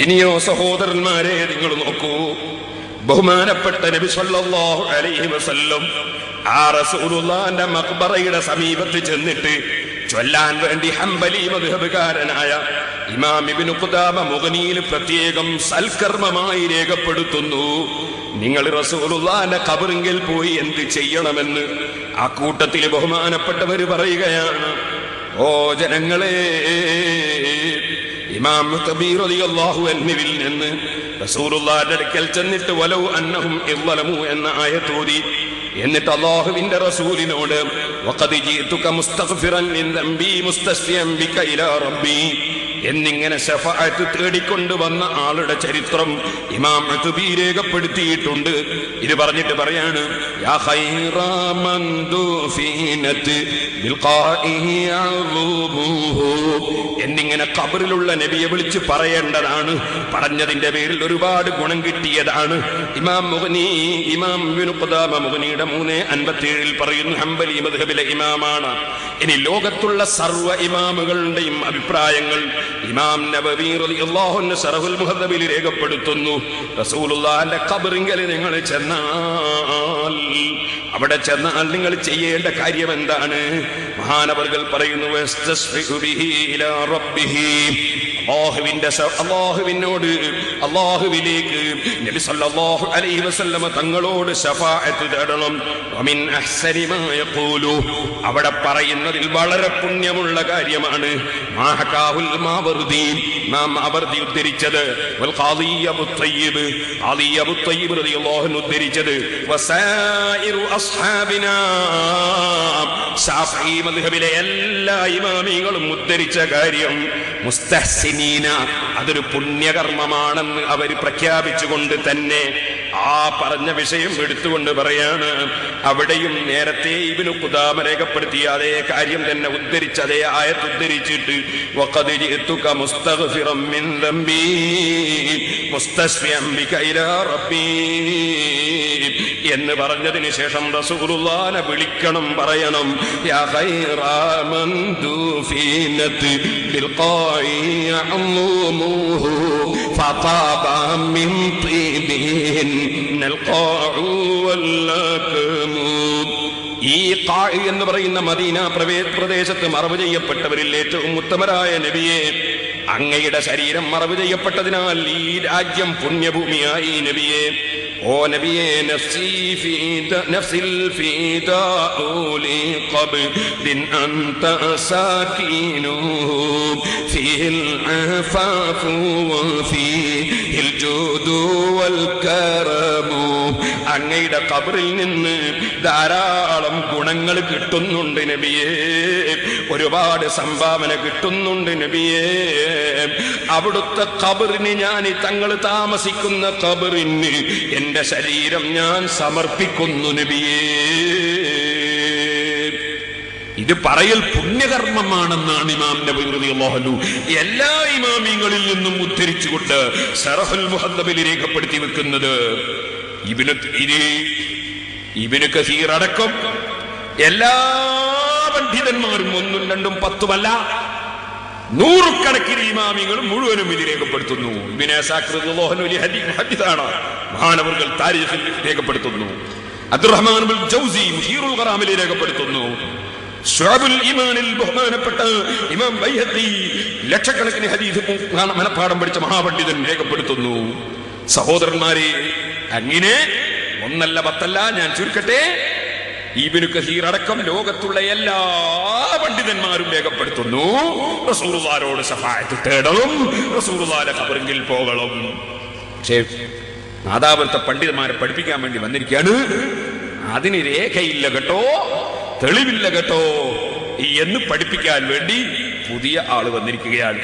ഇനിയോ സഹോദരന്മാരെ, നിങ്ങൾ നോക്കൂ, ബഹുമാനപ്പെട്ട നബി സല്ലല്ലാഹു അലൈഹി വസല്ലം ആ റസൂലുള്ളാഹിന്റെ മഖ്ബറയുടെ സമീപത്ത് ചെന്നിട്ട് ചൊല്ലാൻ വേണ്ടി ഹംബലി മദ്ഹബുകാരനായ ഇമാം ഇബ്നു ഖുദാമ മുഗ്നിയിൽ പ്രത്യേകം സൽക്കർമ്മമായി രേഖപ്പെടുത്തുന്നു, നിങ്ങൾ റസൂലുള്ളാഹിന്റെ ഖബറിങ്കിൽ പോയി എന്ത് ചെയ്യണമെന്ന്. ആ കൂട്ടത്തിൽ ബഹുമാനപ്പെട്ടവര് പറയുകയാണ്, ഓ ജനങ്ങളെ, ഇമാം മുത്തബീർ റളിയല്ലാഹു അൻഹുവിൽ നിന്ന് റസൂലുള്ളാഹിന്റെ അടുക്കൽ ചെന്നിട്ട് വലൗ അന്നഹും ഇളമു എന്ന ആയത്ത് ഓതി, എന്നിട്ട് അല്ലാഹുവിന്റെ റസൂലിനോട് വഖദ് ജീതുക മുസ്തഗ്ഫിറൻ മിൻ ദംബി മുസ്തസ്ഫിയൻ ബിക ഇലാ റബ്ബി എന്നിങ്ങനെ ശഫാഅത്ത് തേടിക്കൊണ്ട് വന്ന ആളുടെ ചരിത്രം ഇമാം മുത്തബീ രേഖപ്പെടുത്തിയിട്ടുണ്ട്. ഇത് പറഞ്ഞിട്ട് പറയാണ്, യാ ഖൈറാ മൻ ദുഫിനത് ബിൽഖാഇഹി അളൂബുഹു എന്നിങ്ങനെ ഖബറിലുള്ള നബിയെ വിളിച്ച് പറയേണ്ടതാണ്. പറഞ്ഞതിന്റെ പേരിൽ ഒരുപാട് ഗുണം കിട്ടിയതാണ്. ഇമാം മുഗ്നി, ഇമാം ഇബ്നു ഖുദാമ മുഗ്നിയുടെ 357 പറയുന്നു, ഹംബലി മദ്ഹബിലെ ഇമാമാണ്. ഇനി ലോകത്തുള്ള സർവ്വ ഇമാമുകളുടെയും അഭിപ്രായങ്ങൾ ഇമാം നബവി റളിയല്ലാഹു അൻഹു ശറഹുൽ മുഹദ്ദബിൽ രേഖപ്പെടുത്തുന്നു. റസൂലുള്ളാഹിന്റെ ഖബറിങ്കൽ നിങ്ങൾ ചെന്നാൽ, അവിടെ ചെന്നാൽ നിങ്ങൾ ചെയ്യേണ്ട കാര്യം എന്താണ്? മഹാനവർകൾ പറയുന്നു, അല്ലാഹുവിനോട്, അല്ലാഹുവിലേക്ക് നബി സല്ലല്ലാഹു അലൈഹി വസല്ലം തങ്ങളോട് ശഫാഅത്ത് തേടണം. വമിൻ അഹ്സനി മാ യഖൂലു, അവിടെ പറയുന്നതിൽ വളരെ പുണ്യമുള്ള കാര്യമാണ് മാഹകാഹുൽ മാവർദി, നാം അവർദി ഉദ്ധരിച്ചത്, വൽ ഖാദി അബൂ തയ്യിബ്, ഖാദി അബൂ തയ്യിബ് റളിയല്ലാഹു അൻഹു ഉദ്ധരിച്ചത്, വസായിറു അസ്ഹാബിനാ, ശാഫിഈ മദ്ഹബിലെ എല്ലാ ഇമാമികളും ഉദ്ധരിച്ച കാര്യം മുസ്തഹ്സിനീന, അതൊരു പുണ്യകർമ്മമാണെന്ന് അവർ പ്രഖ്യാപിച്ചുകൊണ്ട് തന്നെ ആ പറഞ്ഞ വിഷയം എടുത്തുകൊണ്ട് പറയാണ്. അവിടെയും നേരത്തെ ഇബ്നു ഖുദാമ രേഖപ്പെടുത്തിയ അതേ കാര്യം തന്നെ ഉദ്ധരിച്ച് അതേ ആയത്ത് ഉദ്ധരിച്ചിട്ട് വഖദ് ജിഅതുക മുസ്തഗ്ഫിറൻ മിൻ ദംബി മുസ്തസ്ഫിയൻ ബിക ഇലാ റബ്ബി എന്ന് പറഞ്ഞതിന് ശേഷം റസൂലുള്ളാഹിനെ വിളിക്കണം, പറയണം, യാ ഖൈറാ മൻ ദുഫിനത് ബിൽഖാഇ അളൂമുഹു ഫതാബ മിൻ തീബിൻ നൽഖാഉ വല്ലകമു. ഈ ഖാഇ എന്ന് പറയുന്ന മദീന പ്രദേശത്ത് മറവ് ചെയ്യപ്പെട്ടവരിൽ ഏറ്റവും ഉത്തമരായ നബിയെ, അങ്ങയുടെ ശരീരം മറവ് ചെയ്യപ്പെട്ടതിനാൽ ഈ രാജ്യം പുണ്യഭൂമിയായി. നബിയെ, ഓ നബിയെ, നഫ്സിൽ ഫീദാഉ ലി ഖബ്രിൻ അൻത സാകിനു ഫീഹിൽ അഫാഫു വഫീഹിൽ ജൂദു വൽ കറമു. അങ്ങയുടെ ഖബറിൽ നിന്ന് ധാരാളം ഗുണങ്ങൾ കിട്ടുന്നുണ്ട് നബിയെ, ഒരുപാട് സംഭാവന കിട്ടുന്നുണ്ട് നബിയെ. അവിടുത്തെ ഖബറിന്, ഞാൻ തങ്ങൾ താമസിക്കുന്ന ഖബറിന് എന്റെ ശരീരം ഞാൻ സമർപ്പിക്കുന്നു നബിയേ. ഇത് പറയൽ പുണ്യകർമ്മമാണെന്നാണ് ഇമാം നബവി റളിയല്ലാഹു അൻഹു എല്ലാ ഇമാമിങ്ങളിൽ നിന്നും ഉദ്ധരിച്ചുകൊണ്ട് ശറഹുൽ മുഹദ്ദബിൽ രേഖപ്പെടുത്തി വെക്കുന്നത്. ഇബ്നു കസീർ അടക്കം എല്ലാ പണ്ഡിതന്മാരും 1ഉം 2ഉം 10ഉമല്ല, നൂറുകണക്കിന് ഇമാമികൾ മുഴുവനും ഇത് രേഖപ്പെടുത്തുന്നു. ഇബ്നു അസാക്കിർ റളിയല്ലാഹു അൻഹു വലിയ ഹദീസാണ്, മഹാനവർകൾ താരീഖിൽ രേഖപ്പെടുത്തുന്നു. അബ്ദുറഹ്മാൻ ഇബ്നുൽ ജൗസി മുഹീറുൽ ഖറാമിൽ രേഖപ്പെടുത്തുന്നു. ശുഅബുൽ ഈമാനിൽ ബഹുമാനപ്പെട്ട ഇമാം ബൈഹഖി ലക്ഷക്കണക്കിന് ഹദീസ് മനഃപ്പാഠം പഠിച്ച മഹാപണ്ഡിതൻ രേഖപ്പെടുത്തുന്നു. സഹോദരന്മാരെ, അങ്ങനെ 1അല്ല 10അല്ല, ഞാൻ ചുരുക്കട്ടെ, ഇബ്നു കസീർ അടക്കം ലോകത്തുള്ള എല്ലാ പണ്ഡിതന്മാരും രേഖപ്പെടുത്തുന്നു, റസൂലുള്ളാഹിയോട് ശഫാഅത്ത് തേടണം, റസൂലുള്ളാഹിയുടെ ഖബറിൽ പോകണം. പക്ഷേ നാദാപുരത്തെ പണ്ഡിതന്മാരെ പഠിപ്പിക്കാൻ വേണ്ടി വന്നിരിക്കുകയാണ്, അതിന് രേഖയില്ല കേട്ടോ, തെളിവില്ല കേട്ടോ എന്ന് പഠിപ്പിക്കാൻ വേണ്ടി പുതിയ ആള് വന്നിരിക്കുകയാണ്.